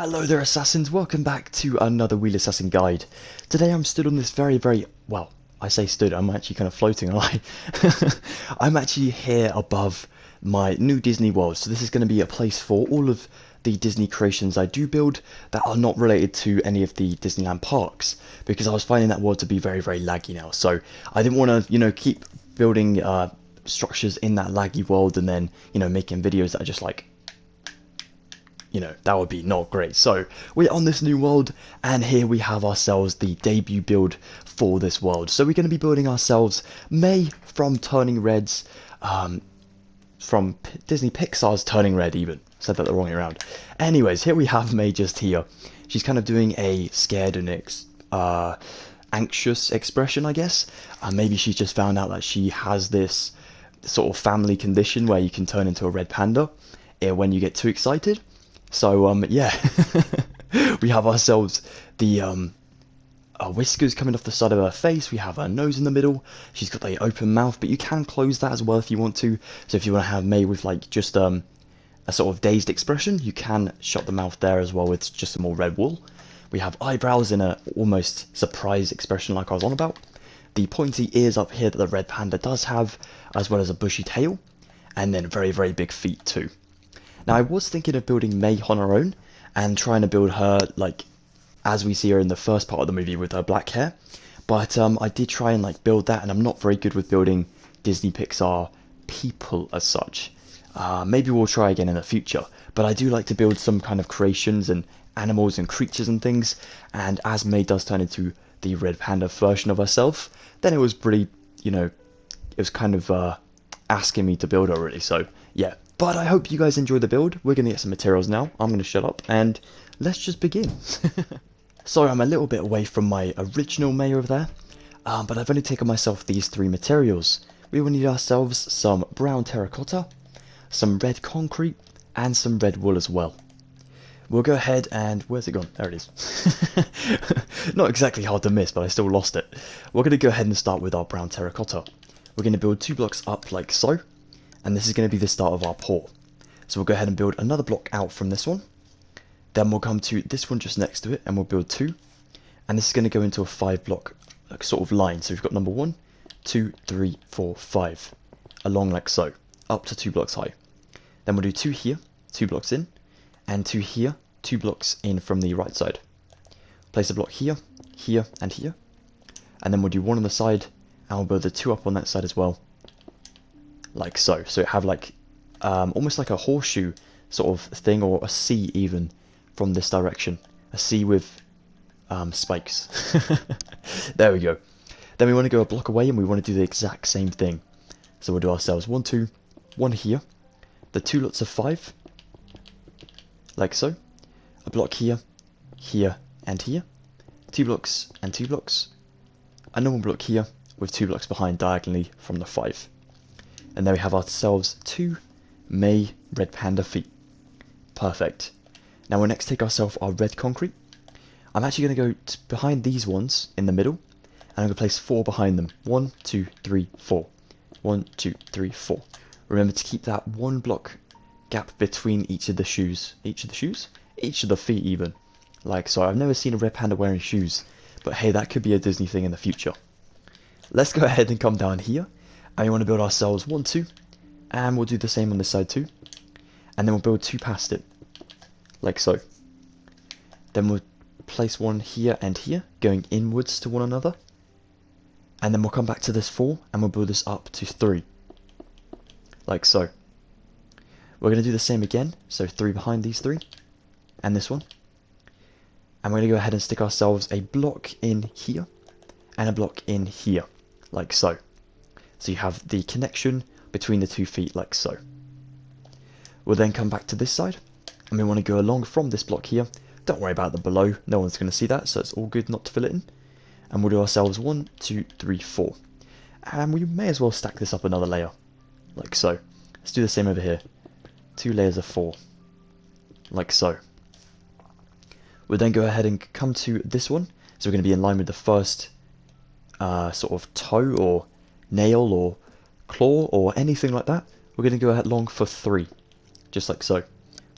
Hello there, assassins. Welcome back to another Wheel Assassin guide. Today I'm stood on this well, I say stood, I'm actually kind of floating, aren't I? I'm actually here above my new Disney World. So this is going to be a place for all of the Disney creations I do build that are not related to any of the Disneyland parks, because I was finding that world to be very laggy now. So I didn't want to, keep building structures in that laggy world and then, making videos that are just like, that would be not great. So we're on this new world, and here we have ourselves the debut build for this world. So we're going to be building ourselves May from Turning Red's, Disney Pixar's Turning Red even. Said that the wrong way around. Anyways, here we have May just here. She's kind of doing a scared and anxious expression, I guess. Maybe she's just found out that she has this sort of family condition where you can turn into a red panda when you get too excited. So, yeah, we have ourselves the whiskers coming off the side of her face. We have her nose in the middle. She's got the open mouth, but you can close that as well if you want to. So if you want to have May with like just a sort of dazed expression, you can shut the mouth there as well with just some more red wool. We have eyebrows in a almost surprised expression like I was on about. The pointy ears up here that the red panda does have, as well as a bushy tail, and then very big feet too. Now, I was thinking of building May on her own and trying to build her like as we see her in the first part of the movie with her black hair, but I did try and like build that, and I'm not very good with building Disney Pixar people as such. Maybe we'll try again in the future, but I do like to build some kind of creations and animals and creatures and things, and as May does turn into the red panda version of herself, then it was pretty, it was kind of asking me to build her really, so yeah. But I hope you guys enjoy the build. We're going to get some materials now. I'm going to shut up and let's just begin. Sorry, I'm a little bit away from my original May over there, but I've only taken myself these three materials. We will need ourselves some brown terracotta, some red concrete, and some red wool as well. We'll go ahead and... where's it gone? There it is. Not exactly hard to miss, but I still lost it. We're going to go ahead and start with our brown terracotta. We're going to build 2 blocks up like so. And this is going to be the start of our pour. So we'll go ahead and build another block out from this one. Then we'll come to this one just next to it and we'll build 2. And this is going to go into a 5 block sort of line. So we've got number 1, 2, 3, 4, 5. Along like so. Up to 2 blocks high. Then we'll do 2 here, 2 blocks in. And 2 here, 2 blocks in from the right side. Place a block here, here, and here. And then we'll do 1 on the side. And we'll build the 2 up on that side as well. Like so. So have like almost like a horseshoe sort of thing, or a C even from this direction. A C with spikes. There we go. Then we want to go a block away and we want to do the exact same thing. So we'll do ourselves 1, 2, 1 here. The 2 lots of 5. Like so. A block here, here, and here. 2 blocks and 2 blocks. A normal block here with 2 blocks behind diagonally from the 5. And there we have ourselves 2 May Red Panda feet. Perfect. Now we'll next take ourselves our red concrete. I'm actually going to go behind these ones in the middle, and I'm going to place 4 behind them. 1, 2, 3, 4. 1, 2, 3, 4. Remember to keep that 1 block gap between each of the shoes. Each of the shoes? Each of the feet even. Like so. I've never seen a red panda wearing shoes, but hey, that could be a Disney thing in the future. Let's go ahead and come down here. And we want to build ourselves 1, 2, and we'll do the same on this side too. And then we'll build 2 past it, like so. Then we'll place 1 here and here, going inwards to one another. And then we'll come back to this 4, and we'll build this up to 3, like so. We're going to do the same again, so 3 behind these 3, and this one. And we're going to go ahead and stick ourselves a block in here, and a block in here, like so. So you have the connection between the 2 feet like so. We'll then come back to this side, and we want to go along from this block here. Don't worry about the below, no one's going to see that, so it's all good not to fill it in. And we'll do ourselves 1, 2, 3, 4. And we may as well stack this up another layer, like so. Let's do the same over here. 2 layers of 4, like so. We'll then go ahead and come to this one. So we're going to be in line with the first sort of toe or nail or claw or anything like that. We're going to go ahead along for 3, just like so.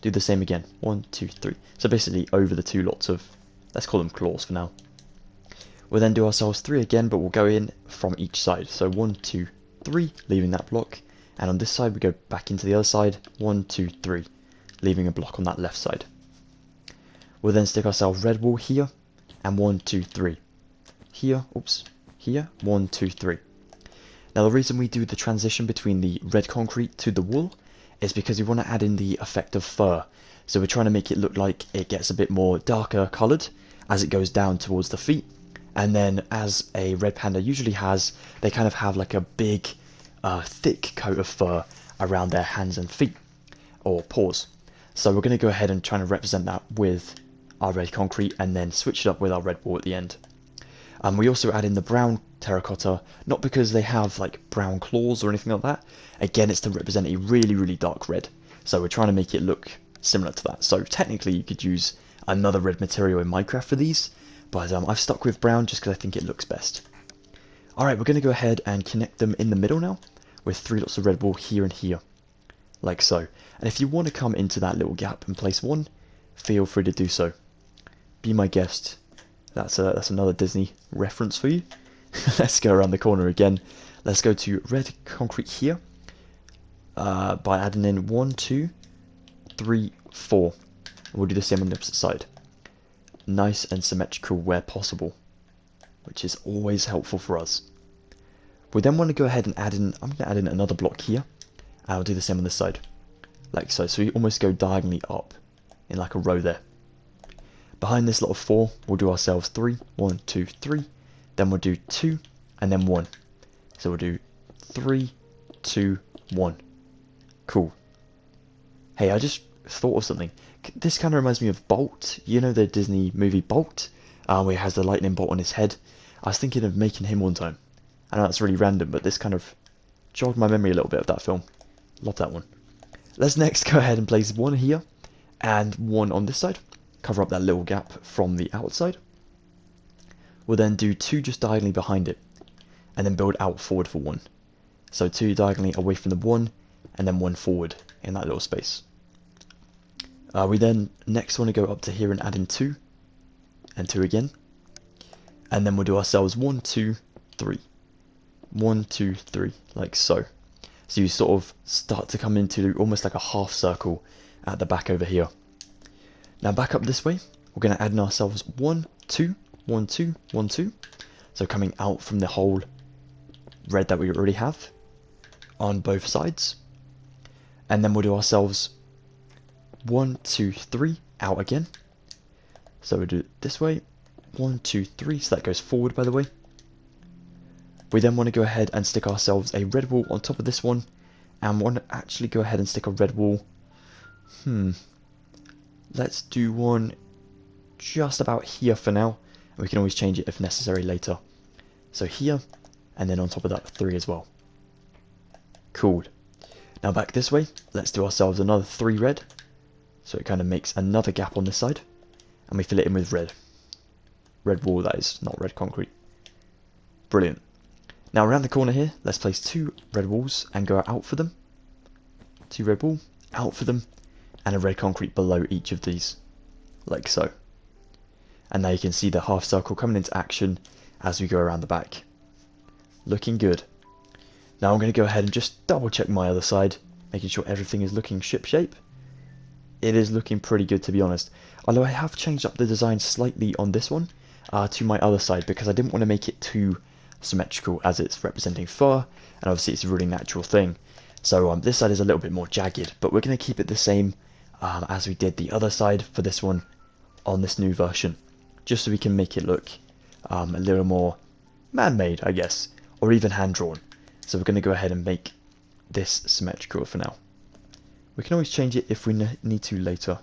Do the same again. 1, 2, 3. So basically over the two lots of, let's call them claws for now. We'll then do ourselves 3 again, but we'll go in from each side. So 1, 2, 3, leaving that block. And on this side, we go back into the other side. 1, 2, 3, leaving a block on that left side. We'll then stick ourselves red wool here, and 1, 2, 3. Here, oops, here, 1, 2, 3. Now the reason we do the transition between the red concrete to the wool is because we want to add in the effect of fur. So we're trying to make it look like it gets a bit more darker coloured as it goes down towards the feet. And then as a red panda usually has, they kind of have like a big, thick coat of fur around their hands and feet, or paws. So we're going to go ahead and try to represent that with our red concrete and then switch it up with our red wool at the end. We also add in the brown terracotta, not because they have like brown claws or anything like that. Again, it's to represent a really, really dark red. So we're trying to make it look similar to that. So technically you could use another red material in Minecraft for these, but I've stuck with brown just because I think it looks best. Alright, we're going to go ahead and connect them in the middle now, with 3 lots of red wool here and here, like so. And if you want to come into that little gap and place 1, feel free to do so. Be my guest. That's another Disney reference for you. Let's go around the corner again. Let's go to red concrete here, by adding in 1, 2, 3, 4. We'll do the same on the opposite side. Nice and symmetrical where possible, which is always helpful for us. We then want to go ahead and add in, I'm going to add in another block here, and I'll do the same on this side, like so. So we almost go diagonally up in like a row there. Behind this lot of 4, we'll do ourselves 3, 1, 2, 3, then we'll do 2, and then 1. So we'll do 3, 2, 1. Cool. Hey, I just thought of something. This kind of reminds me of Bolt. You know the Disney movie Bolt, where he has the lightning bolt on his head. I was thinking of making him one time. I know that's really random, but this kind of jogged my memory a little bit of that film. Love that one. Let's next go ahead and place 1 here, and 1 on this side. Cover up that little gap from the outside. We'll then do 2 just diagonally behind it, and then build out forward for 1. So 2 diagonally away from the 1, and then 1 forward in that little space. We then next want to go up to here and add in 2, and 2 again. And then we'll do ourselves 1, 2, 3. 1, 2, 3, like so. So you sort of start to come into almost like a half circle at the back over here. Now back up this way, we're going to add in ourselves 1, 2, 1, 2, 1, 2. So coming out from the whole red that we already have on both sides. And then we'll do ourselves 1, 2, 3, out again. So we'll do it this way, 1, 2, 3, so that goes forward by the way. We then want to go ahead and stick ourselves a red wool on top of this one, and want to actually go ahead and stick a red wool. Let's do one just about here for now, and we can always change it if necessary later. So here, and then on top of that 3 as well. Cool. Now back this way, let's do ourselves another 3 red. So it kind of makes another gap on this side, and we fill it in with red. Red wool, that is, not red concrete. Brilliant. Now around the corner here, let's place 2 red wools and go out for them. 2 red wool, out for them, and a red concrete below each of these, like so. And now you can see the half circle coming into action as we go around the back. Looking good. Now I'm going to go ahead and just double check my other side, making sure everything is looking ship shape. It is looking pretty good, to be honest, although I have changed up the design slightly on this one to my other side because I didn't want to make it too symmetrical as it's representing fur, and obviously it's a really natural thing. So this side is a little bit more jagged, but we're going to keep it the same as we did the other side for this one on this new version, just so we can make it look a little more man-made, I guess, or even hand-drawn. So we're going to go ahead and make this symmetrical for now. We can always change it if we need to later.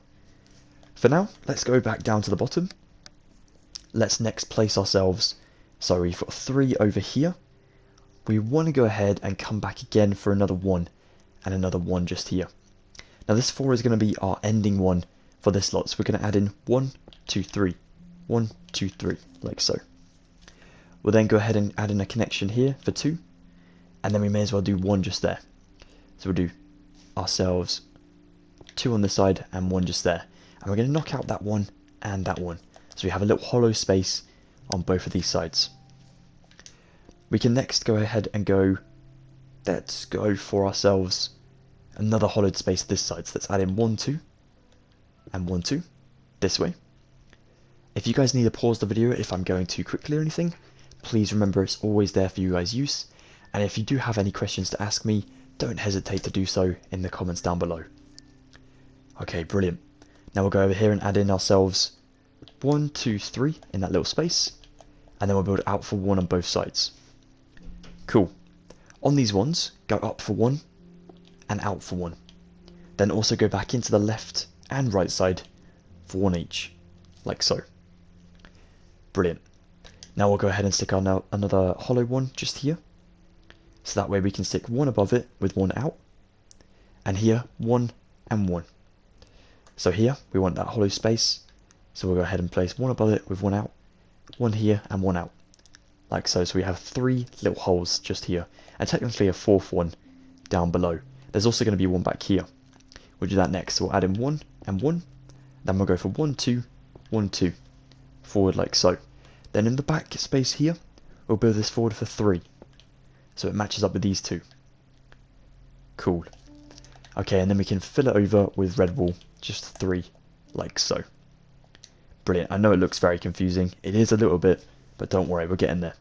For now, let's go back down to the bottom. Let's next place ourselves, so we've got 3 over here. We want to go ahead and come back again for another 1, and another 1 just here. Now this 4 is going to be our ending one for this lot, so we're going to add in 1, 2, 3. 1, 2, 3, like so. We'll then go ahead and add in a connection here for 2, and then we may as well do 1 just there. So we'll do ourselves two on this side and one just there. And we're going to knock out that one and that one. So we have a little hollow space on both of these sides. We can next go ahead and let's go for ourselves another hollowed space this side. So let's add in 1, 2, and 1, 2, this way. If you guys need to pause the video if I'm going too quickly or anything, please remember it's always there for you guys' use. And if you do have any questions to ask me, don't hesitate to do so in the comments down below. Okay, brilliant. Now we'll go over here and add in ourselves 1, 2, 3 in that little space, and then we'll build out for 1 on both sides. Cool. On these ones, go up for 1 and out for 1. Then also go back into the left and right side for 1 each, like so. Brilliant. Now we'll go ahead and stick on another hollow one just here. So that way we can stick 1 above it with 1 out. And here, 1 and 1. So here, we want that hollow space. So we'll go ahead and place 1 above it with 1 out. 1 here and 1 out. Like so. So we have 3 little holes just here. And technically a 4th one down below. There's also going to be 1 back here. We'll do that next. So we'll add in 1 and 1. Then we'll go for 1, 2, 1, 2. Forward like so. Then in the back space here, we'll build this forward for 3. So it matches up with these 2. Cool. Okay, and then we can fill it over with red wool, just 3, like so. Brilliant. I know it looks very confusing. It is a little bit, but don't worry, we're getting there.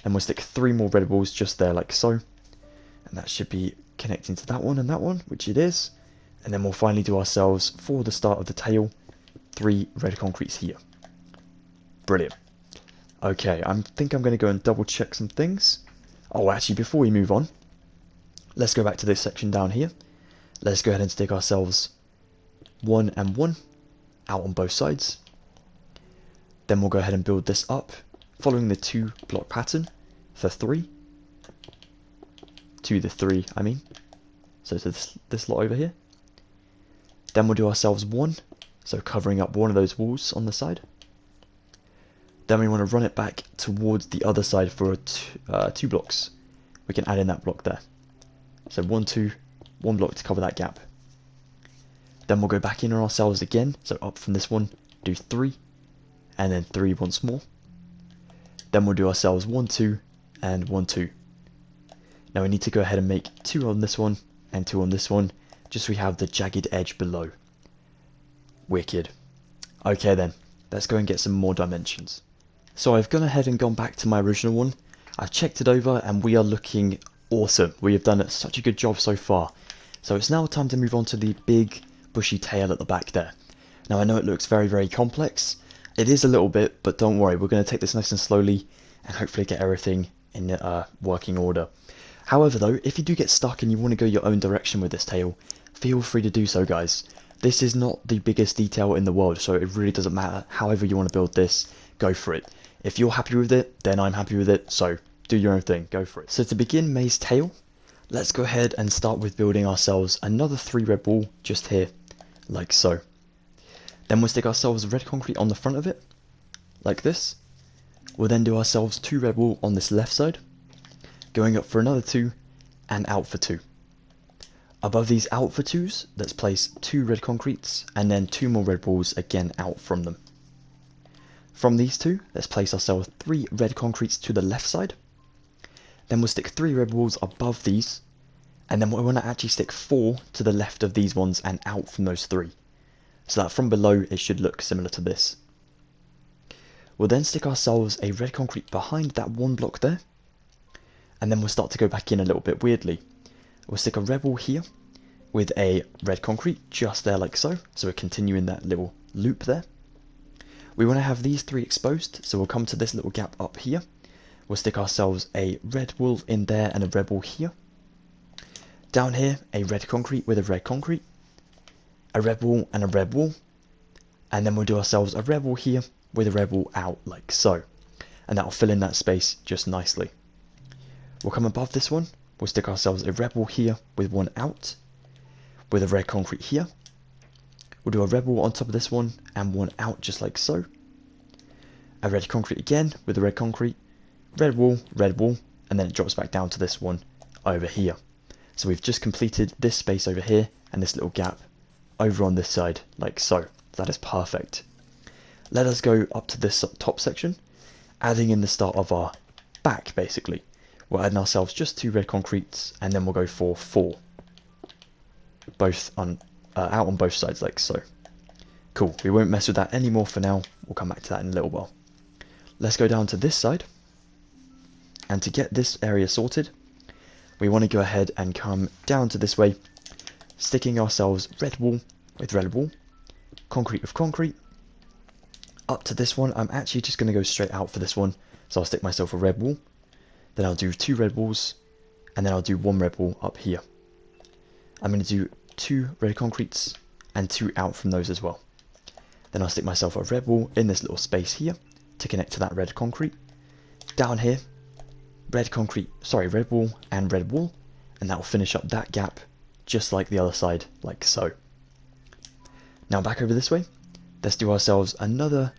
And we'll stick 3 more red wools just there, like so. And that should be connecting to that one, which it is. And then we'll finally do ourselves, for the start of the tail, 3 red concretes here. Brilliant. Okay, I think I'm going to go and double check some things. Oh, actually, before we move on, let's go back to this section down here. Let's go ahead and stick ourselves 1 and 1 out on both sides. Then we'll go ahead and build this up, following the 2 block pattern for 3. To the 3, I mean. So to this lot over here. Then we'll do ourselves 1, so covering up one of those walls on the side. Then we want to run it back towards the other side for 2 blocks. We can add in that block there. So 1, 2, 1 block to cover that gap. Then we'll go back in on ourselves again. So up from this one, do 3, and then 3 once more. Then we'll do ourselves 1, 2, and 1, 2. Now we need to go ahead and make 2 on this one, and 2 on this one, just so we have the jagged edge below. Wicked. Okay then, let's go and get some more dimensions. So I've gone ahead and gone back to my original one. I've checked it over and we are looking awesome. We have done such a good job so far. So it's now time to move on to the big bushy tail at the back there. Now I know it looks very, very complex. It is a little bit, but don't worry, we're going to take this nice and slowly and hopefully get everything in working order. However though, if you do get stuck and you want to go your own direction with this tail, feel free to do so, guys. This is not the biggest detail in the world, so it really doesn't matter. However you want to build this, go for it. If you're happy with it, then I'm happy with it, so do your own thing, go for it. So to begin May's tail, let's go ahead and start with building ourselves another 3 red wool just here, like so. Then we'll stick ourselves red concrete on the front of it, like this. We'll then do ourselves 2 red wool on this left side, going up for another 2, and out for 2. Above these out for 2s, let's place 2 red concretes, and then 2 more red wools again out from them. From these 2, let's place ourselves 3 red concretes to the left side. Then we'll stick 3 red wools above these, and then we want to actually stick 4 to the left of these ones and out from those 3. So that from below it should look similar to this. We'll then stick ourselves a red concrete behind that 1 block there, and then we'll start to go back in a little bit weirdly. We'll stick a red wall here with a red concrete just there like so, so we're continuing that little loop there. We want to have these 3 exposed, so we'll come to this little gap up here. We'll stick ourselves a red wool in there and a red wool here. Down here, a red concrete with a red concrete, a red wool and a red wool, and then we'll do ourselves a red wool here with a red wool out like so, and that will fill in that space just nicely. We'll come above this one, we'll stick ourselves a red wool here with 1 out, with a red concrete here. We'll do a red wool on top of this one and 1 out just like so. A red concrete again with a red concrete, red wool, and then it drops back down to this one over here. So we've just completed this space over here and this little gap over on this side, like so. That is perfect. Let us go up to this top section, adding in the start of our back, basically. We're adding ourselves just 2 red concretes, and then we'll go for 4. Both on out on both sides, like so. Cool, we won't mess with that anymore for now. We'll come back to that in a little while. Let's go down to this side. And to get this area sorted, we want to go ahead and come down to this way, sticking ourselves red wall with red wall, concrete with concrete. Up to this one, I'm actually just going to go straight out for this one. So I'll stick myself a red wall, then I'll do 2 red walls, and then I'll do 1 red wall up here. I'm going to do 2 red concretes and 2 out from those as well. Then I'll stick myself a red wall in this little space here to connect to that red concrete. Down here, red wall and red wall, and that will finish up that gap just like the other side, like so. Now back over this way, let's do ourselves another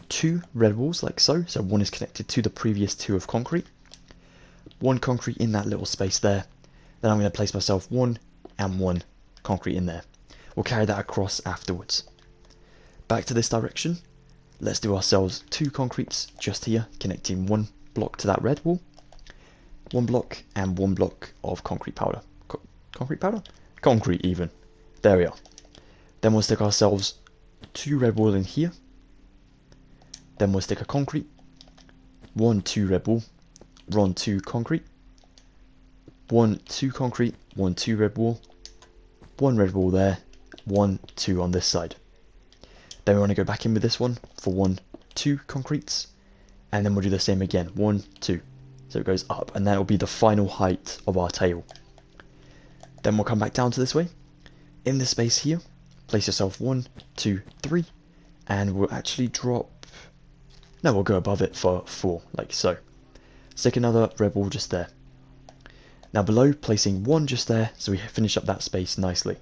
2 red walls, like so. So 1 is connected to the previous 2 of concrete. 1 concrete in that little space there. Then I'm going to place myself 1 and 1 concrete in there. We'll carry that across afterwards. Back to this direction, let's do ourselves 2 concretes just here, connecting 1 block to that red wall. 1 block and 1 block of concrete powder. Concrete powder? Concrete even. There we are. Then we'll stick ourselves 2 red wall in here. Then we'll stick a concrete. 1, 2 red wall. 1, 2 concrete. 1, 2 concrete. 1, 2 red wall. 1 red wall there. 1, 2 on this side. Then we want to go back in with this one for 1, 2 concretes. And then we'll do the same again. 1, 2. So it goes up, and that will be the final height of our tail. Then we'll come back down to this way. In this space here, place yourself 1, 2, 3, and we'll actually drop... No, we'll go above it for 4, like so. Stick another red wall just there. Now below, placing 1 just there, so we finish up that space nicely.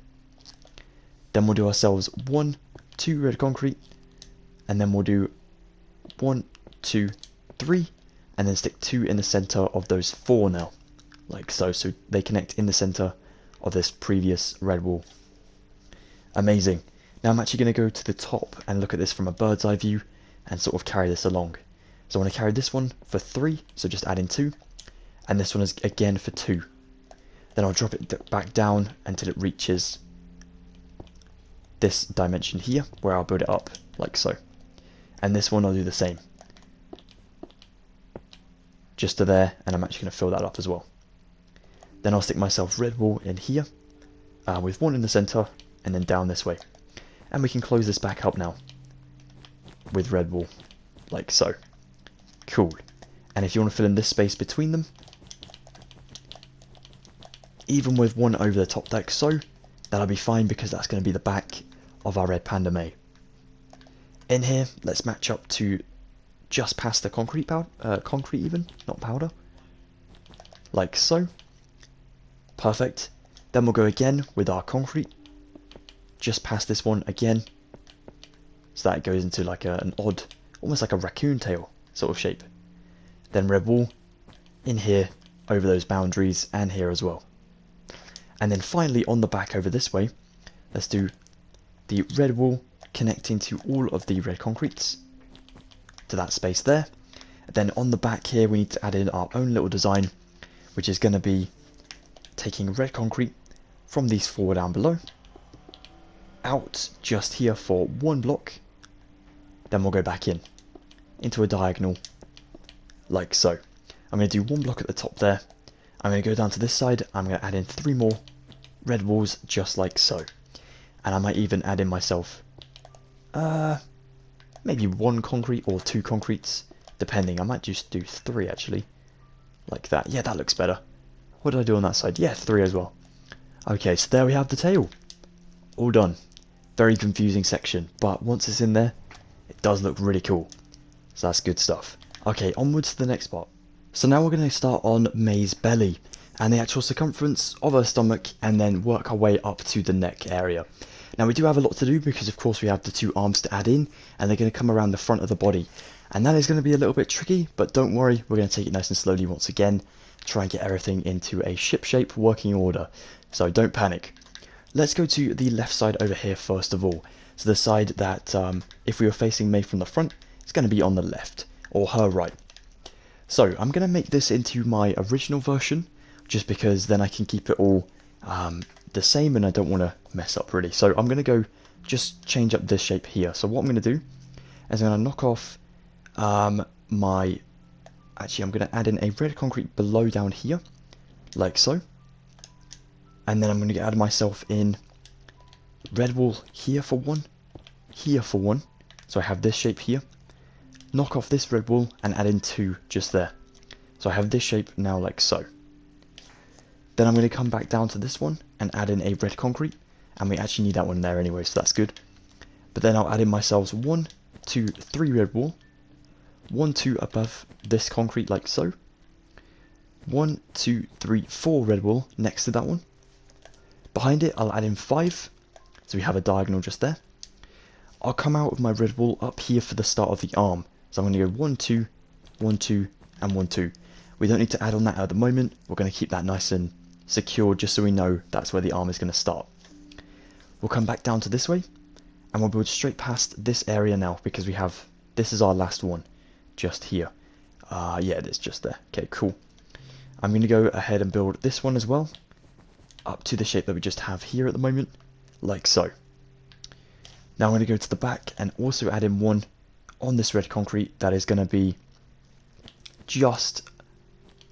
Then we'll do ourselves 1, 2 red concrete, and then we'll do 1, 2, 3, and then stick 2 in the center of those 4 now, like so. So they connect in the center of this previous red wall. Amazing. Now I'm actually going to go to the top and look at this from a bird's eye view and sort of carry this along. So I want to carry this one for 3, so just add in 2, and this one is again for 2. Then I'll drop it back down until it reaches this dimension here, where I'll build it up, like so. And this one I'll do the same. Just to there, and I'm actually going to fill that up as well. Then I'll stick myself red wall in here, with 1 in the center, and then down this way. And we can close this back up now, with red wall, like so. Cool. And if you want to fill in this space between them, even with 1 over the top like so, that'll be fine, because that's going to be the back of our Red Panda May. In here, let's match up to just past the concrete powder, concrete even, not powder, like so. Perfect. Then we'll go again with our concrete, just past this one again, so that it goes into like an odd, almost like a raccoon tail sort of shape. Then red wall in here, over those boundaries, and here as well. And then finally on the back over this way, let's do the red wall connecting to all of the red concretes to that space there. Then on the back here we need to add in our own little design, which is going to be taking red concrete from these 4 down below, out just here for 1 block, then we'll go back in into a diagonal like so. I'm going to do 1 block at the top there. I'm going to go down to this side. I'm going to add in 3 more red walls just like so, and I might even add in myself maybe 1 concrete or 2 concretes, depending. I might just do 3 actually, like that. Yeah, that looks better. What did I do on that side? Yeah, 3 as well. Okay, so there we have the tail. All done. Very confusing section, but once it's in there, it does look really cool. So that's good stuff. Okay, onwards to the next part. So now we're going to start on May's belly and the actual circumference of her stomach, and then work our way up to the neck area. Now we do have a lot to do, because of course we have the 2 arms to add in, and they're going to come around the front of the body. And that is going to be a little bit tricky, but don't worry, we're going to take it nice and slowly once again. Try and get everything into a ship shape working order. So don't panic. Let's go to the left side over here first of all. So the side that if we were facing May from the front, it's going to be on the left, or her right. So I'm going to make this into my original version, just because then I can keep it all the same and I don't want to mess up really. So I'm going to go just change up this shape here. So what I'm going to do is I'm going to knock off actually I'm going to add in a red concrete below down here, like so. And then I'm going to add myself in red wool here for one, here for one. So I have this shape here. Knock off this red wool and add in 2 just there. So I have this shape now like so. Then I'm going to come back down to this one and add in a red concrete. And we actually need that one there anyway, so that's good. But then I'll add in myself 1, 2, 3 red wool. 1, 2 above this concrete like so. 1, 2, 3, 4 red wool next to that one. Behind it I'll add in 5. So we have a diagonal just there. I'll come out with my red wool up here for the start of the arm. So I'm going to go 1, 2, 1, 2, and 1, 2. We don't need to add on that at the moment. We're going to keep that nice and secure just so we know that's where the arm is going to start. We'll come back down to this way and we'll build straight past this area now because we have, this is our last one just here. Yeah, it is just there. Okay, cool. I'm going to go ahead and build this one as well up to the shape that we just have here at the moment, like so. Now I'm going to go to the back and also add in 1 on this red concrete that is going to be just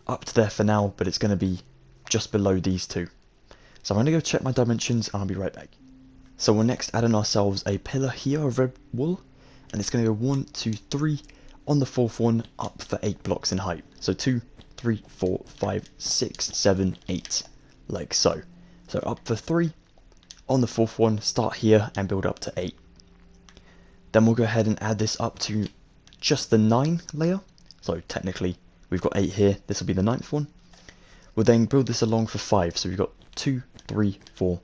up to there for now, but it's going to be just below these 2. So I'm going to go check my dimensions and I'll be right back. So we'll next add in ourselves a pillar here of red wool, and it's going to go 1, 2, 3 on the 4th one up for 8 blocks in height. So 2, 3, 4, 5, 6, 7, 8, like so. So up for 3 on the 4th one, start here and build up to 8. Then we'll go ahead and add this up to just the 9 layer. So technically we've got 8 here, this will be the 9th one. We'll then build this along for 5, so we've got 2, 3, 4,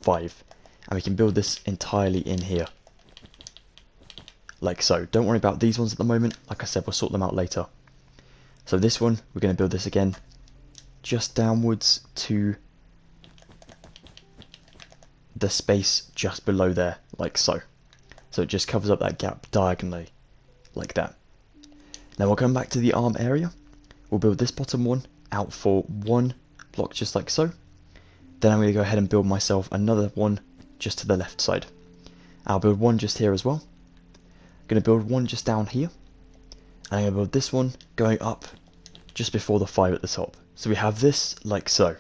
5. And we can build this entirely in here. Like so. Don't worry about these ones at the moment, like I said, we'll sort them out later. So this one, we're going to build this again, just downwards to the space just below there, like so. So it just covers up that gap diagonally, like that. Now we'll come back to the arm area. We'll build this bottom one out for 1 block just like so. Then I'm going to go ahead and build myself another one just to the left side. I'll build 1 just here as well. I'm going to build 1 just down here. And I'm going to build this one going up just before the 5 at the top. So we have this like so.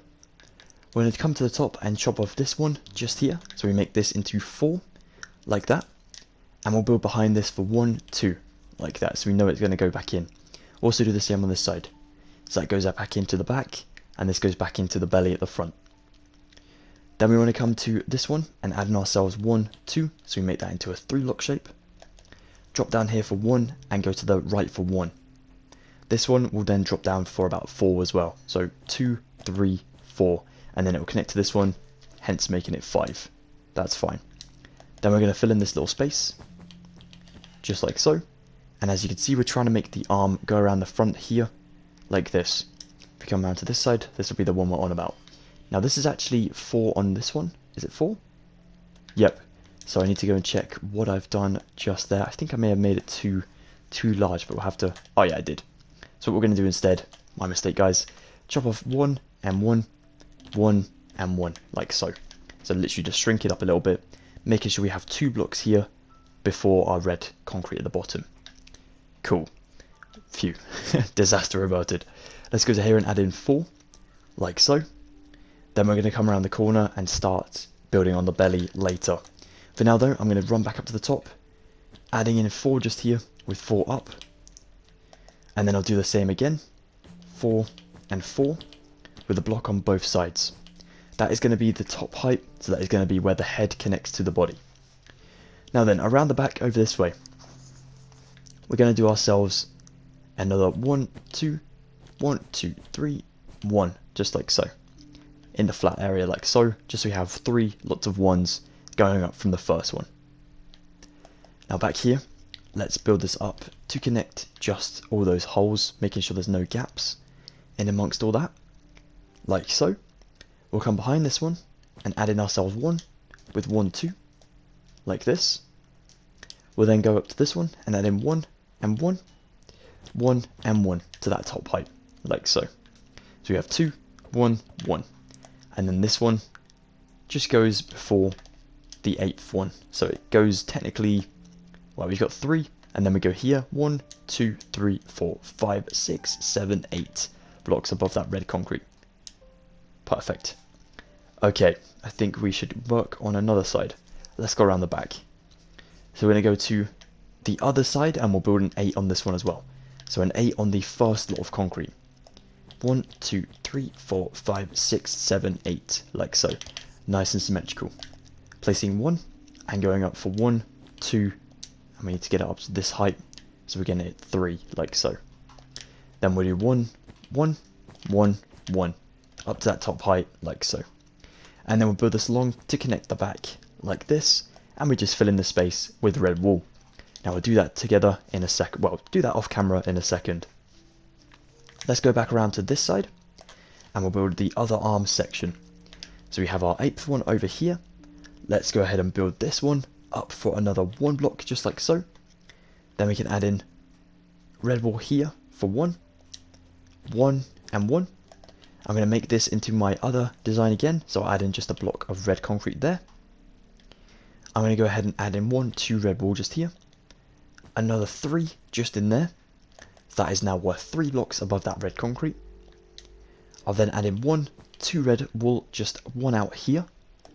We're going to come to the top and chop off this one just here. So we make this into 4 like that. And we'll build behind this for 1, 2 like that. So we know it's going to go back in. Also do the same on this side. So that goes back into the back and this goes back into the belly at the front. Then we want to come to this one and add in ourselves 1, 2. So we make that into a 3 block shape. Drop down here for 1 and go to the right for 1. This one will then drop down for about 4 as well. So 2, 3, 4. And then it will connect to this one, hence making it 5. That's fine. Then we're going to fill in this little space, just like so. And as you can see, we're trying to make the arm go around the front here, like this. If we come around to this side, this will be the one we're on about. Now this is actually 4 on this one. Is it 4? Yep. So I need to go and check what I've done just there. I think I may have made it too large, but we'll have to... Oh yeah, I did. So what we're going to do instead, my mistake guys, chop off 1 and 1, 1 and 1, like so. So literally just shrink it up a little bit, making sure we have 2 blocks here before our red concrete at the bottom. Cool. Phew. Disaster averted. Let's go to here and add in 4, like so. Then we're going to come around the corner and start building on the belly later. For now though, I'm going to run back up to the top, adding in 4 just here with 4 up. And then I'll do the same again, 4 and 4 with a block on both sides. That is going to be the top height, so that is going to be where the head connects to the body. Now then, around the back over this way, we're going to do ourselves another 1, 2, 1, 2, 3, 1, just like so. In the flat area like so, just so we have 3 lots of 1s going up from the first one. Now back here, let's build this up to connect just all those holes, making sure there's no gaps in amongst all that, like so. We'll come behind this one and add in ourselves 1 with 1, 2, like this. We'll then go up to this one and add in 1 and 1, 1 and 1 to that top height, like so. So we have 2, 1, 1. And then this one just goes before the 8th one. So it goes technically, well, we've got 3, and then we go here, 1, 2, 3, 4, 5, 6, 7, 8 blocks above that red concrete. Perfect. Okay, I think we should work on another side. Let's go around the back. So we're going to go to the other side and we'll build an 8 on this one as well. So an 8 on the first lot of concrete. 1, 2, 3, 4, 5, 6, 7, 8, like so. Nice and symmetrical. Placing 1 and going up for 1, 2, and we need to get it up to this height. So we're getting it 3, like so. Then we'll do 1, 1, 1, 1, up to that top height, like so. And then we'll build this along to connect the back, like this, and we just fill in the space with red wool. Now we'll do that together in a second, well, do that off camera in a second. Let's go back around to this side, and we'll build the other arm section. So we have our 8th one over here. Let's go ahead and build this one up for another 1 block, just like so. Then we can add in red wool here for 1, 1 and 1. I'm going to make this into my other design again, so I'll add in just a block of red concrete there. I'm going to go ahead and add in 1, 2 red wool just here. Another 3 just in there. So that is now worth 3 blocks above that red concrete. I'll then add in 1, 2 red wool, just 1 out here,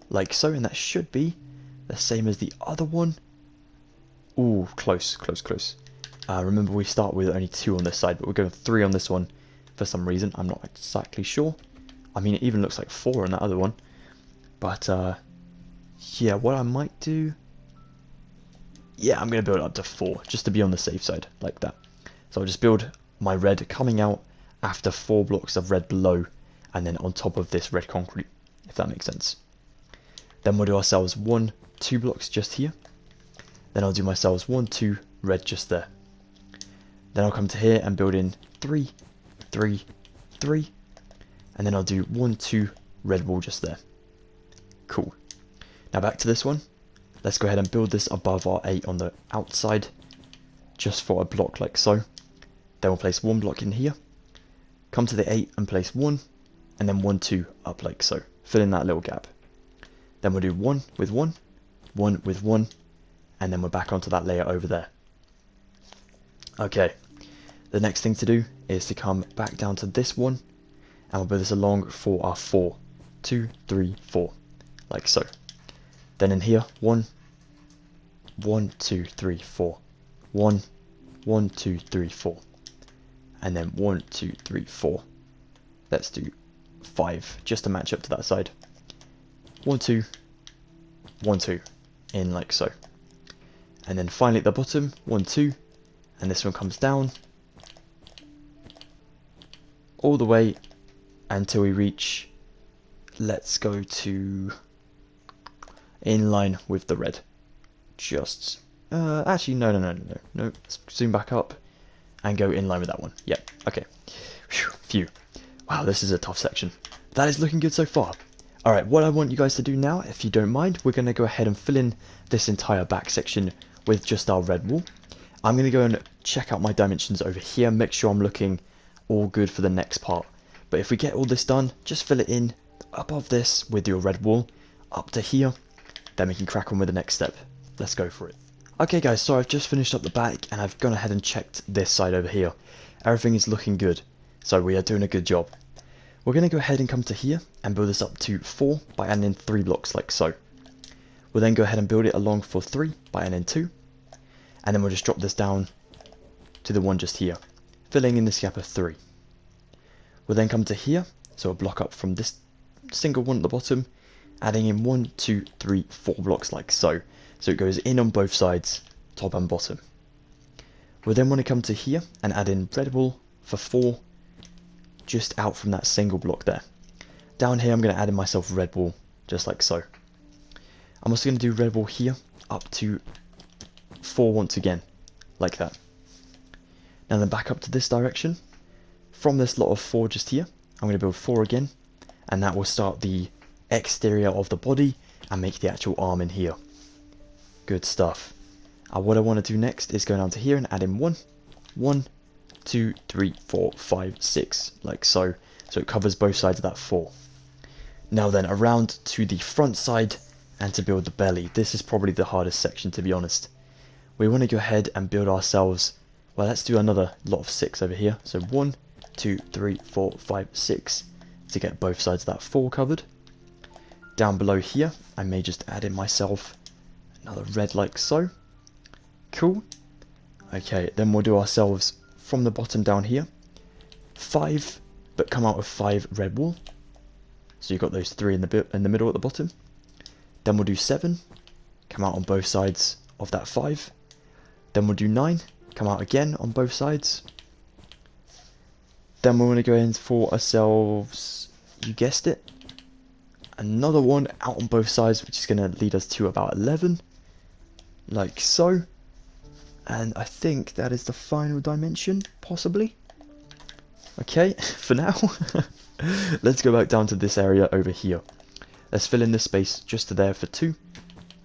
like so, and that should be the same as the other one. Ooh, close, close, close. Remember we start with only 2 on this side, but we're going 3 on this one for some reason. I'm not exactly sure. I mean, it even looks like 4 on that other one. But, yeah, what I might do... Yeah, I'm going to build it up to 4, just to be on the safe side, like that. So I'll just build my red coming out after 4 blocks of red below, and then on top of this red concrete, if that makes sense. Then we'll do ourselves 1, 2 blocks just here. Then I'll do myself 1, 2 red just there. Then I'll come to here and build in 3, 3, 3, and then I'll do 1, 2 red wool just there. Cool. Now back to this one. Let's go ahead and build this above our 8 on the outside, just for a block like so. Then we'll place 1 block in here, come to the 8 and place 1, and then 1, 2 up like so, fill in that little gap. Then we'll do 1 with 1, 1 with 1, and then we're back onto that layer over there. Okay, the next thing to do is to come back down to this one, and we'll build this along for our 4, 2, 3, 4, like so. Then in here, 1, 1, 2, 3, 4, 1, 1, 2, 3, 4, and then 1, 2, 3, 4. Let's do 5, just to match up to that side. 1, 2, 1, 2, in like so. And then finally at the bottom, 1, 2, and this one comes down all the way until we reach, let's go to in line with the red. Just, actually, no, let's zoom back up and go in line with that one. Yep, okay. Phew. Wow, this is a tough section. That is looking good so far. Alright, what I want you guys to do now, if you don't mind, we're going to go ahead and fill in this entire back section with just our red wool. I'm going to go and check out my dimensions over here, make sure I'm looking all good for the next part. But if we get all this done, just fill it in above this with your red wool, up to here, then we can crack on with the next step. Let's go for it. Okay guys, so I've just finished up the back and I've gone ahead and checked this side over here. Everything is looking good, so we are doing a good job. We're going to go ahead and come to here and build this up to 4 by adding in 3 blocks like so. We'll then go ahead and build it along for 3 by adding in 2. And then we'll just drop this down to the one just here, filling in this gap of 3. We'll then come to here, so we'll block up from this single one at the bottom, adding in 1, 2, 3, 4 blocks like so. So it goes in on both sides, top and bottom. We'll then want to come to here and add in red wool for 4, just out from that single block there. Down here I'm going to add in myself red wool, just like so. I'm also going to do red wool here, up to 4 once again, like that. Now then back up to this direction. From this lot of 4 just here, I'm going to build 4 again, and that will start the exterior of the body and make the actual arm in here. Good stuff. What I want to do next is go down to here and add in 1, 2, 3, 4, 5, 6, like so. So it covers both sides of that 4. Now then, around to the front side and to build the belly. This is probably the hardest section, to be honest. We want to go ahead and build ourselves, well, let's do another lot of 6 over here. So 1, 2, 3, 4, 5, 6 to get both sides of that 4 covered. Down below here, I may just add in myself another red like so. Cool. Okay, then we'll do ourselves from the bottom down here 5, but come out of 5 red wool. So you've got those 3 in the middle at the bottom. Then we'll do 7, come out on both sides of that 5. Then we'll do 9, come out again on both sides. Then we're going to go in for ourselves, you guessed it, another one out on both sides, which is going to lead us to about 11, like so. And I think that is the final dimension, possibly. Okay, for now, let's go back down to this area over here. Let's fill in this space just to there for 2,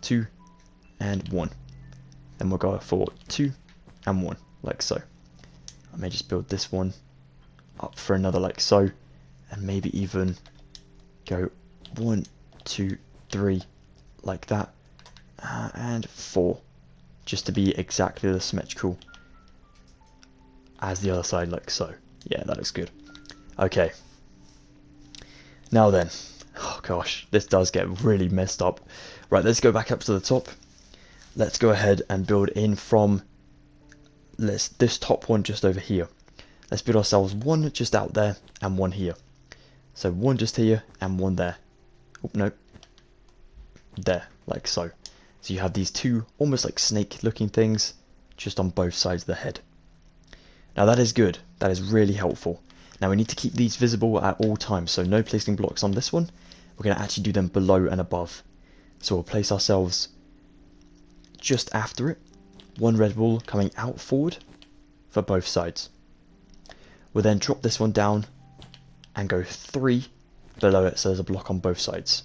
2, and 1. Then we'll go for 2 and 1, like so. I may just build this one up for another like so, and maybe even go 1, 2, 3, like that, and 4, just to be exactly the symmetrical as the other side, like so. Yeah, that looks good. Okay. Now then, oh gosh, this does get really messed up. Right, let's go back up to the top. Let's go ahead and build in from this top one just over here. Let's build ourselves 1 just out there and 1 here. So 1 just here and 1 there. Oh, no. There, like so. So you have these 2 almost like snake looking things just on both sides of the head. Now that is good. That is really helpful. Now we need to keep these visible at all times. So no placing blocks on this one. We're going to actually do them below and above. So we'll place ourselves just after it. 1 red wool coming out forward for both sides. We'll then drop this one down and go 3 below it so there's a block on both sides.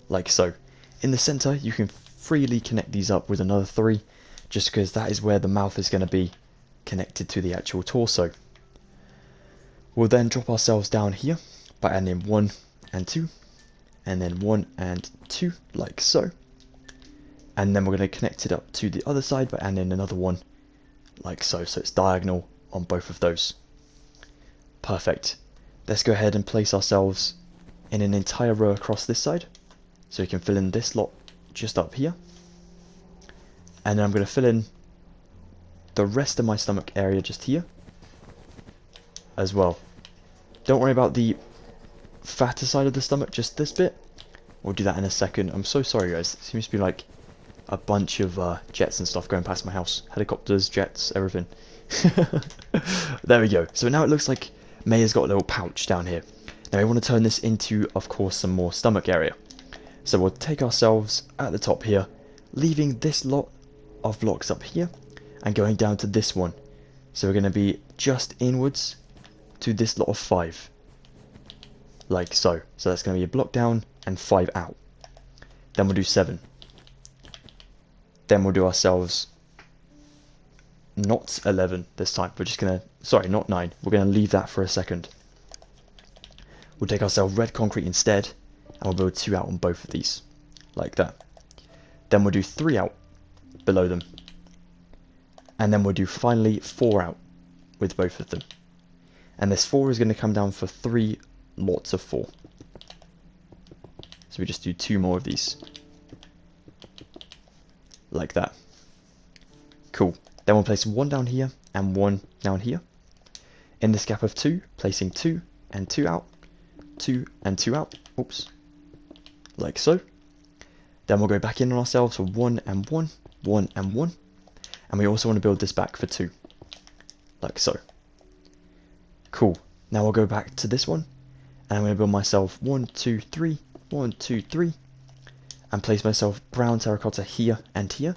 Like so. In the center you can freely connect these up with another 3 just because that is where the mouth is going to be connected to the actual torso. We'll then drop ourselves down here by adding in 1 and 2 and then 1 and 2 like so. And then we're going to connect it up to the other side by adding in another 1 like so. So it's diagonal on both of those. Perfect. Let's go ahead and place ourselves in an entire row across this side. So we can fill in this lot just up here. And then I'm going to fill in the rest of my stomach area just here as well. Don't worry about the fatter side of the stomach, just this bit. We'll do that in a second. I'm so sorry guys, it seems to be like a bunch of jets and stuff going past my house. Helicopters, jets, everything. There we go. So now it looks like May has got a little pouch down here. Now we want to turn this into, of course, some more stomach area. So we'll take ourselves at the top here, leaving this lot of blocks up here and going down to this one. So we're going to be just inwards to this lot of 5. Like so. So that's going to be a block down and 5 out. Then we'll do 7. Then we'll do ourselves not 11 this time. We're just going to, sorry, not 9. We're going to leave that for a second. We'll take ourselves red concrete instead, and we'll build 2 out on both of these, like that. Then we'll do 3 out below them. And then we'll do finally 4 out with both of them. And this 4 is going to come down for 3 lots of 4. So we just do 2 more of these. Like that. Cool. Then we'll place 1 down here and 1 down here. In this gap of 2, placing 2 and 2 out. 2 and 2 out. Oops. Like so. Then we'll go back in on ourselves for 1 and 1. 1 and 1. And we also want to build this back for 2. Like so. Cool. Now I'll go back to this one. And I'm going to build myself 1, 2, 3. 1, 2, 3. And place myself brown terracotta here and here.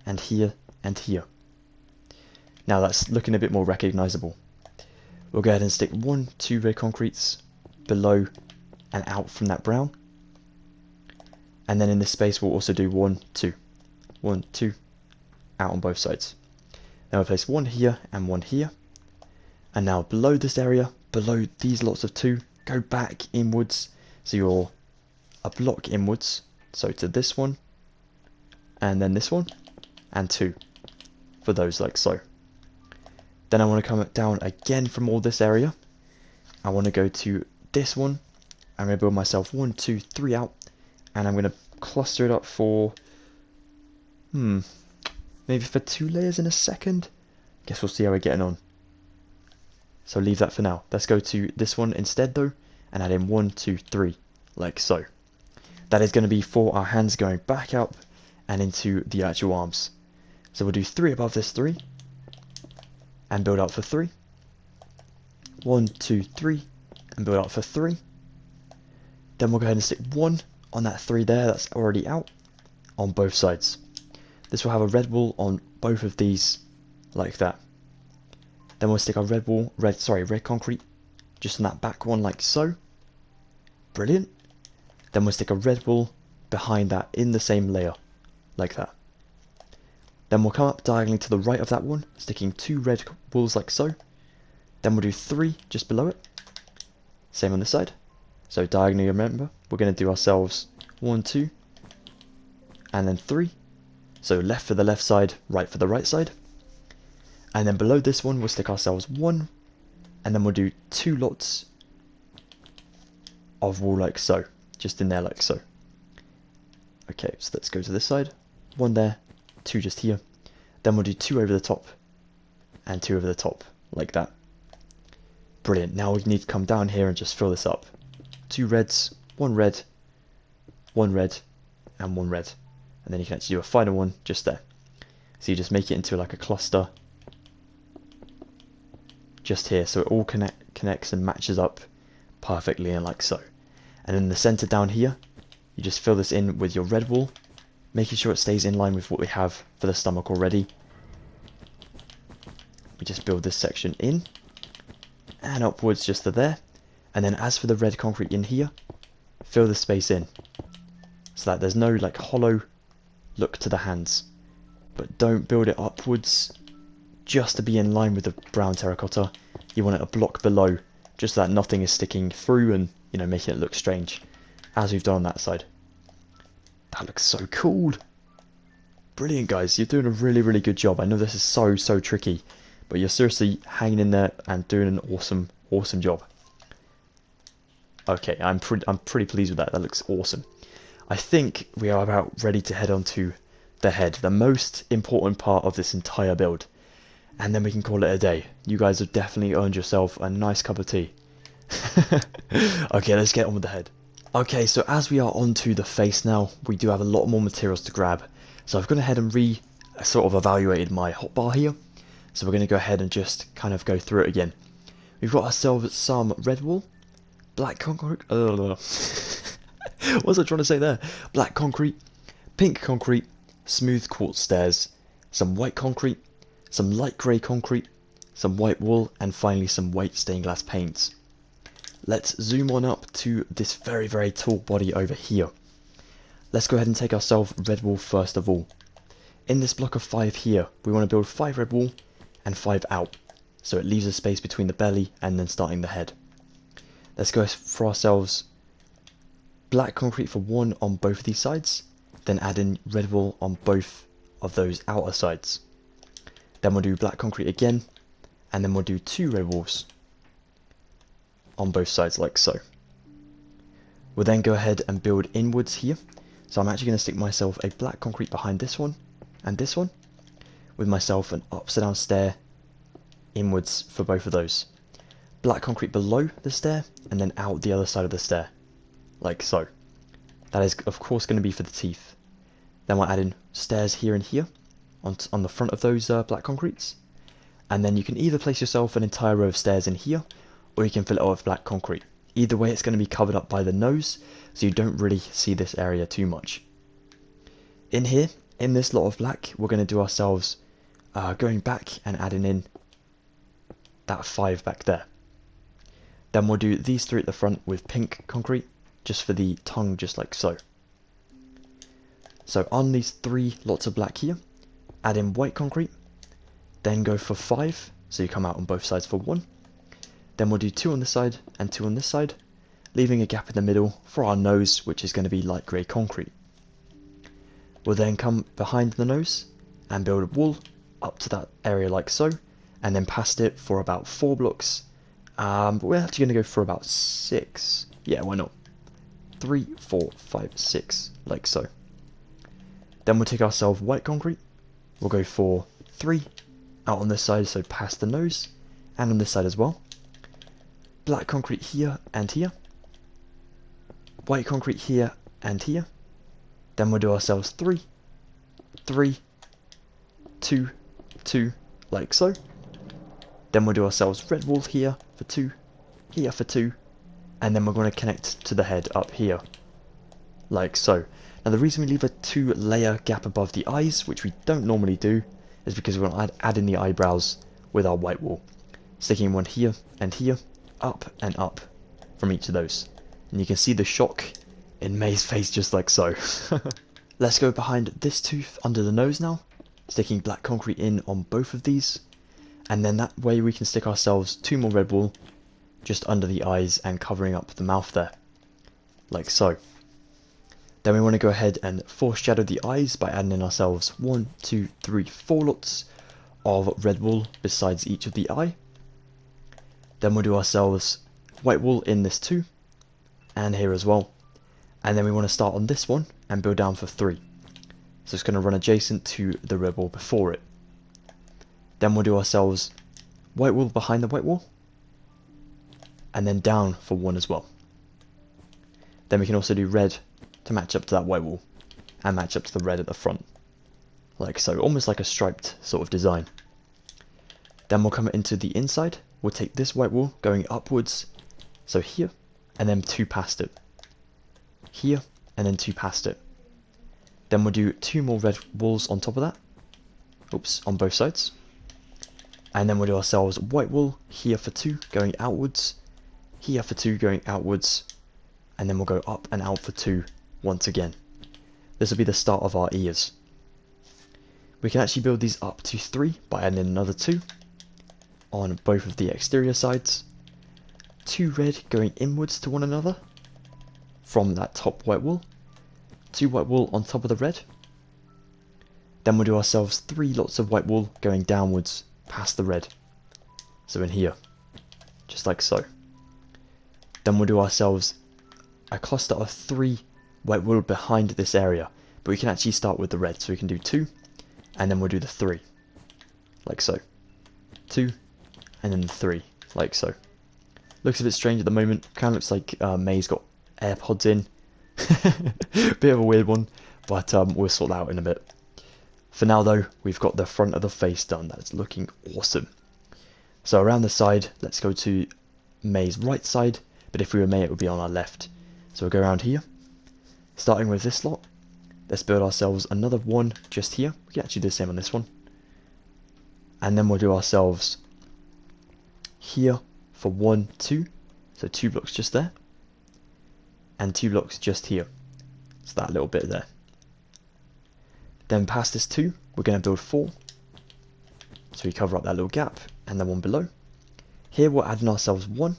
And here and here. Now that's looking a bit more recognizable. We'll go ahead and stick 1, 2 red concretes below and out from that brown. And then in this space we'll also do 1, 2, 1, 2, out on both sides. Then we'll place one here and one here. And now below this area, below these lots of 2, go back inwards. So you're a block inwards. So to this one, and then this one, and 2 for those like so. Then I want to come down again from all this area. I want to go to this one. I'm going to build myself 1, 2, 3 out. And I'm going to cluster it up for, maybe for 2 layers in a second. Guess we'll see how we're getting on. So leave that for now. Let's go to this one instead though, and add in 1, 2, 3, like so. That is going to be for our hands going back up and into the actual arms. So we'll do 3 above this 3, and build up for 3. 1, 2, 3, and build up for 3. Then we'll go ahead and stick 1 on that 3 there, that's already out, on both sides. This will have a red wool on both of these, like that. Then we'll stick our red concrete, just on that back one, like so. Brilliant. Then we'll stick a red wool behind that in the same layer, like that. Then we'll come up diagonally to the right of that one, sticking 2 red wools like so. Then we'll do 3 just below it. Same on this side. So diagonally, remember, we're going to do ourselves 1, 2, and then 3. So left for the left side, right for the right side. And then below this one, we'll stick ourselves 1, and then we'll do 2 lots of wool like so, just in there like so. Okay, so let's go to this side. 1 there, 2 just here. Then we'll do 2 over the top, and 2 over the top, like that. Brilliant. Now we need to come down here and just fill this up. 2 reds, 1 red, 1 red, and 1 red. And then you can actually do a final one just there. So you just make it into like a cluster just here, so it all connects and matches up perfectly and like so. And in the center down here, you just fill this in with your red wool, making sure it stays in line with what we have for the stomach already. We just build this section in and upwards just to there. And then as for the red concrete in here, fill the space in so that there's no like hollow look to the hands, but don't build it upwards just to be in line with the brown terracotta. You want it a block below, just so that nothing is sticking through and, you know, making it look strange, as we've done on that side. That looks so cool. Brilliant, guys. You're doing a really, really good job. I know this is so tricky, but you're seriously hanging in there and doing an awesome job. Okay, I'm pretty pleased with that. That looks awesome. I think we are about ready to head on to the head, the most important part of this entire build. And then we can call it a day. You guys have definitely earned yourself a nice cup of tea. Okay, let's get on with the head. Okay, so as we are onto the face now, we do have a lot more materials to grab. So I've gone ahead and sort of evaluated my hotbar here. So we're going to go ahead and just kind of go through it again. We've got ourselves some red wool, black concrete, what was I trying to say there? Black concrete, pink concrete, smooth quartz stairs, some white concrete, some light grey concrete, some white wool, and finally some white stained glass paints. Let's zoom on up to this very tall body over here. Let's go ahead and take ourselves red wool first of all. In this block of 5 here, we want to build 5 red wool and 5 out, so it leaves a space between the belly and then starting the head. Let's go for ourselves black concrete for 1 on both of these sides, then add in red wool on both of those outer sides. Then we'll do black concrete again, and then we'll do 2 red wools on both sides like so. We'll then go ahead and build inwards here. So I'm actually going to stick myself a black concrete behind this one and this one, with myself an upside down stair inwards for both of those. Black concrete below the stair and then out the other side of the stair, like so. That is of course going to be for the teeth. Then we'll add in stairs here and here on the front of those black concretes. And then you can either place yourself an entire row of stairs in here, or you can fill it out with black concrete. Either way, it's going to be covered up by the nose, so you don't really see this area too much. In here, in this lot of black, we're going to do ourselves going back and adding in that 5 back there. Then we'll do these 3 at the front with pink concrete, just for the tongue, just like so. So on these 3 lots of black here, add in white concrete, then go for 5, so you come out on both sides for 1. Then we'll do 2 on this side and 2 on this side, leaving a gap in the middle for our nose, which is going to be light grey concrete. We'll then come behind the nose and build a wall up to that area like so, and then past it for about 4 blocks. But we're actually going to go for about 6. Yeah, why not? 3, 4, 5, 6, like so. Then we'll take ourselves white concrete. We'll go for 3 out on this side, so past the nose, and on this side as well. Black concrete here and here. White concrete here and here. Then we'll do ourselves 3, 3, 2, 2, like so. Then we'll do ourselves red wall here for 2, here for 2, and then we're going to connect to the head up here, like so. Now the reason we leave a 2-layer gap above the eyes, which we don't normally do, is because we're going to add in the eyebrows with our white wall, sticking one here and here, up and up from each of those. And you can see the shock in May's face just like so. Let's go behind this tooth under the nose now, sticking black concrete in on both of these, and then that way we can stick ourselves 2 more red wool just under the eyes and covering up the mouth there, like so. Then we want to go ahead and foreshadow the eyes by adding in ourselves 1, 2, 3, 4 lots of red wool besides each of the eye. Then we'll do ourselves white wool in this too, and here as well. And then we want to start on this one and build down for 3. So it's going to run adjacent to the red wool before it. Then we'll do ourselves white wool behind the white wool, and then down for 1 as well. Then we can also do red to match up to that white wool, and match up to the red at the front, like so, almost like a striped sort of design. Then we'll come into the inside, we'll take this white wool going upwards, so here, and then 2 past it, here, and then 2 past it. Then we'll do 2 more red wools on top of that, oops, on both sides. And then we'll do ourselves white wool here for 2 going outwards, here for 2 going outwards, and then we'll go up and out for 2 once again. This will be the start of our ears. We can actually build these up to 3 by adding in another 2 on both of the exterior sides. 2 red going inwards to one another from that top white wool. 2 white wool on top of the red. Then we'll do ourselves 3 lots of white wool going downwards past the red, so in here, just like so. Then we'll do ourselves a cluster of 3 white wool behind this area, but we can actually start with the red, so we can do 2, and then we'll do the 3, like so. 2, and then the 3, like so. Looks a bit strange at the moment, kind of looks like May's got AirPods in. Bit of a weird one, but we'll sort that out in a bit. For now though, we've got the front of the face done. That's looking awesome. So around the side, let's go to May's right side, but if we were May it would be on our left. So we'll go around here, starting with this lot. Let's build ourselves another one just here. We can actually do the same on this one. And then we'll do ourselves here for 1, 2. So 2 blocks just there. And 2 blocks just here. So that little bit there. Then past this 2, we're going to build 4. So we cover up that little gap, and then 1 below. Here we're adding ourselves 1,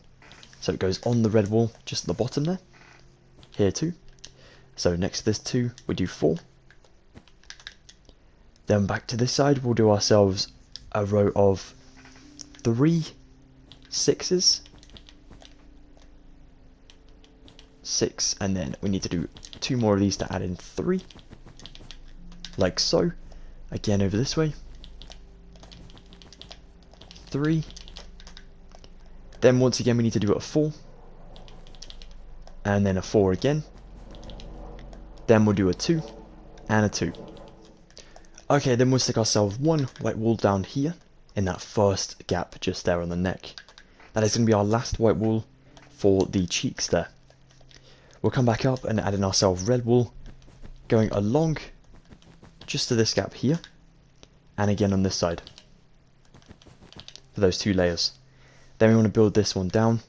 so it goes on the red wall just at the bottom there. Here 2. So next to this 2, we do 4. Then back to this side, we'll do ourselves a row of 3 6s. 6, and then we need to do 2 more of these to add in 3. Like so. Again over this way. 3. Then once again we need to do a 4. And then a 4 again. Then we'll do a 2 and a 2. Okay, then we'll stick ourselves 1 white wool down here in that first gap just there on the neck. That is going to be our last white wool for the cheeks there. We'll come back up and add in ourselves red wool going along just to this gap here, and again on this side for those 2 layers. Then we want to build this one down,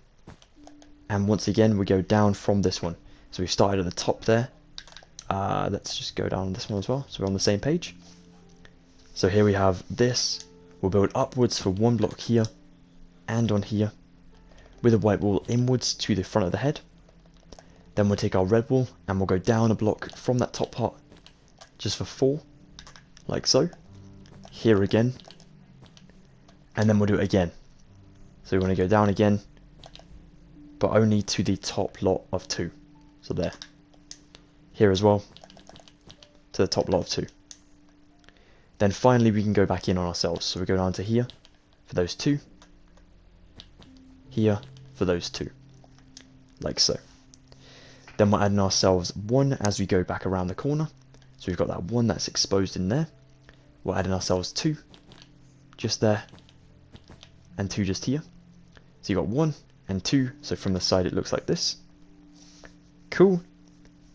and once again we go down from this one. So we started at the top there, Let's just go down this one as well, so we're on the same page. So here we have this. We'll build upwards for one block here and on here, with a white wall inwards to the front of the head. Then we'll take our red wall and we'll go down a block from that top part, just for 4, like so. Here again, and then we'll do it again. So we want to go down again, but only to the top lot of 2. So there. Here as well, to the top lot of 2. Then finally we can go back in on ourselves. So we go down to here for those 2. Here for those 2. Like so. Then we're adding ourselves 1 as we go back around the corner. So we've got that 1 that's exposed in there. We're adding ourselves 2 just there. And 2 just here. So you've got 1 and 2. So from the side it looks like this. Cool.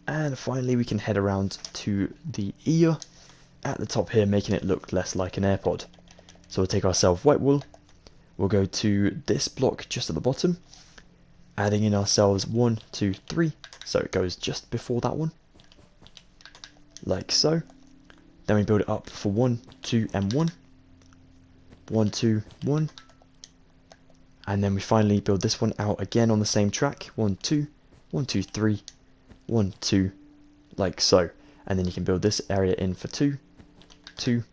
And finally we can head around to the ear at the top here, making it look less like an AirPod. So we'll take ourselves white wool, we'll go to this block just at the bottom, adding in ourselves 1, 2, 3, so it goes just before that one, like so. Then we build it up for 1, 2 and 1, 1, 2, 1, and then we finally build this one out again on the same track, 1, 2, 1, 2, 3, 1, 2, like so. And then you can build this area in for 2, 2.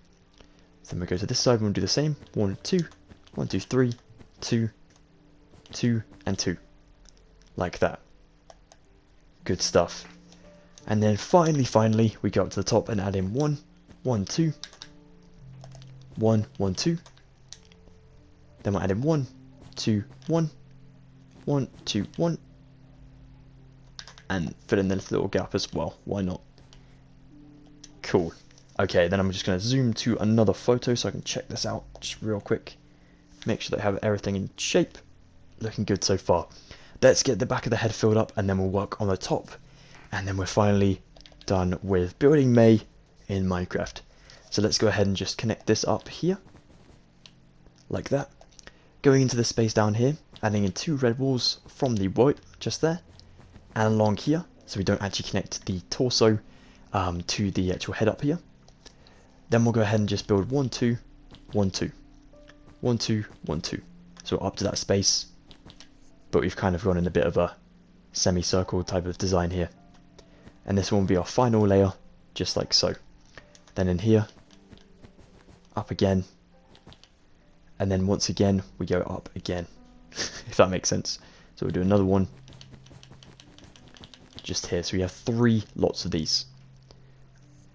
Then we go to this side and we'll do the same. 1, 2, 1, 2, 3, 2, 2, and 2. Like that. Good stuff. And then finally, we go up to the top and add in 1, 1, 2, 1, 1, 2. Then we'll add in 1, 2, 1, 1, 2, 1. And fill in this little gap as well. Why not? Cool. Okay, then I'm just going to zoom to another photo so I can check this out just real quick. Make sure that I have everything in shape. Looking good so far. Let's get the back of the head filled up and then we'll work on the top. And then we're finally done with building May in Minecraft. So let's go ahead and just connect this up here. Like that. Going into the space down here, adding in 2 red walls from the white just there. And along here, so we don't actually connect the torso to the actual head up here. Then we'll go ahead and just build 1, 2, 1, 2, 1, 2, 1, 2. So up to that space, but we've kind of gone in a bit of a semicircle type of design here. And this one will be our final layer, just like so. Then in here, up again, and then once again we go up again, if that makes sense. So we'll do another one just here. So we have 3 lots of these.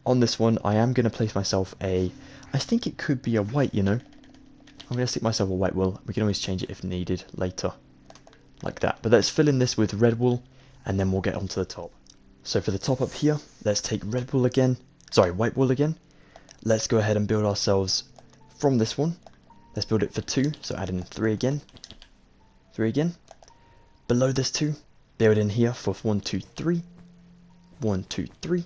On this one, I am going to place myself I think it could be a white, you know. I'm going to stick myself a white wool. We can always change it if needed later. Like that. But let's fill in this with red wool, and then we'll get onto the top. So for the top up here, let's take red wool again. Sorry, white wool again. Let's go ahead and build ourselves from this one. Let's build it for 2, so add in 3 again. 3 again. Below this 2, build in here for 1, 2, 3. 1, 2, 3.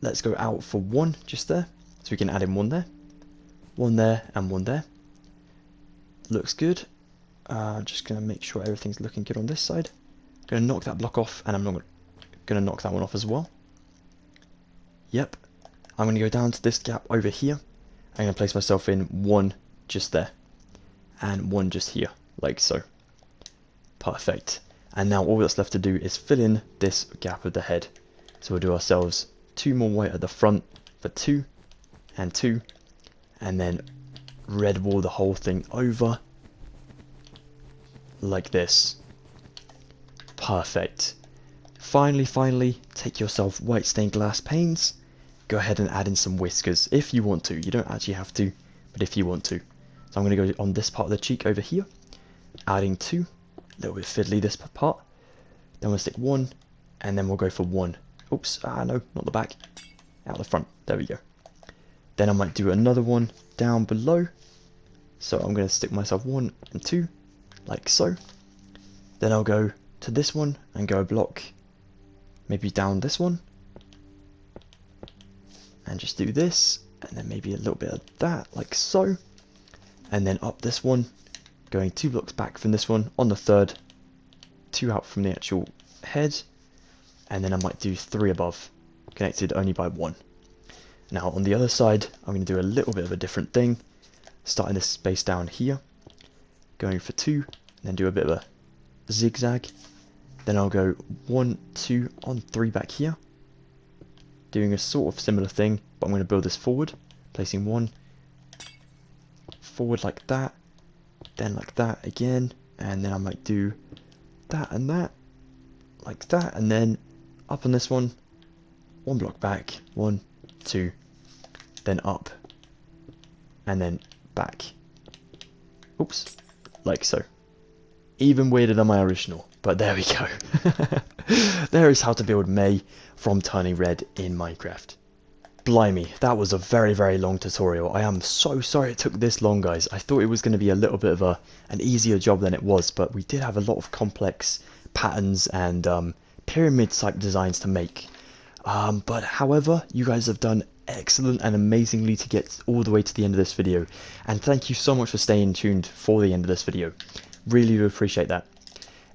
Let's go out for 1 just there, so we can add in 1 there, 1 there, and 1 there. Looks good. Just going to make sure everything's looking good on this side. Going to knock that block off, and I'm not going to knock that one off as well. Yep. I'm going to go down to this gap over here. I'm going to place myself in 1 just there, and 1 just here, like so. Perfect. And now all that's left to do is fill in this gap of the head. So we'll do ourselves 2 more white at the front for 2 and 2, and then red wall the whole thing over like this. Perfect. Finally, take yourself white stained glass panes, go ahead and add in some whiskers if you want to. You don't actually have to, but if you want to. So I'm going to go on this part of the cheek over here, adding 2, a little bit fiddly this part. Then we'll stick 1, and then we'll go for 1. Oops, no, not the back, out the front, there we go. Then I might do another one down below, so I'm going to stick myself 1 and 2, like so. Then I'll go to this one and go a block, maybe down this one, and just do this, and then maybe a little bit of that, like so. And then up this one, going 2 blocks back from this one, on the third, 2 out from the actual head, and then I might do 3 above, connected only by 1. Now on the other side, I'm going to do a little bit of a different thing, starting this space down here, going for 2, and then do a bit of a zigzag. Then I'll go 1, 2 on 3 back here, doing a sort of similar thing, but I'm going to build this forward, placing 1 forward like that, then like that again, and then I might do that and that, like that, and then up on this one, 1 block back, 1, 2, then up, and then back. Oops, like so. Even weirder than my original, but there we go. There is how to build May from Turning Red in Minecraft. Blimey, that was a very, very long tutorial. I am so sorry it took this long, guys. I thought it was going to be a little bit of an easier job than it was, but we did have a lot of complex patterns and pyramid-type designs to make. But however, you guys have done excellent and amazingly to get all the way to the end of this video. And thank you so much for staying tuned for the end of this video. Really do appreciate that.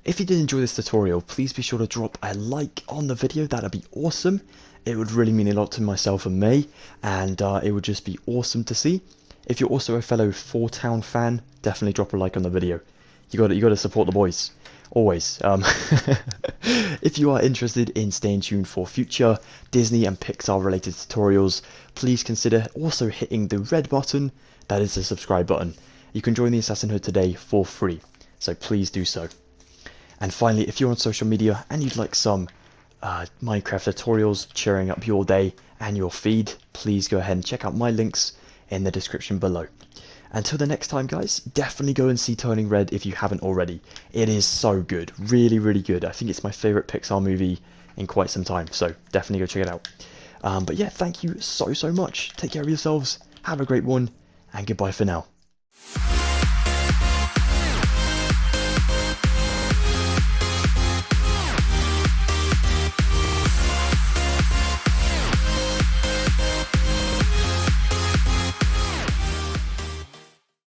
If you did enjoy this tutorial, please be sure to drop a like on the video. That'd be awesome. It would really mean a lot to myself and May, and it would just be awesome to see. If you're also a fellow 4Town fan, definitely drop a like on the video. You got to support the boys, always. If you are interested in staying tuned for future Disney and Pixar related tutorials, please consider also hitting the red button, that is the subscribe button. You can join the Assassinhood today for free, so please do so. And finally, if you're on social media and you'd like some Minecraft tutorials cheering up your day and your feed, please go ahead and check out my links in the description below. Until the next time, guys, definitely go and see Turning Red if you haven't already. It is so good, really, really good. I think it's my favourite Pixar movie in quite some time, so definitely go check it out. But yeah, thank you so much. Take care of yourselves, have a great one, and goodbye for now.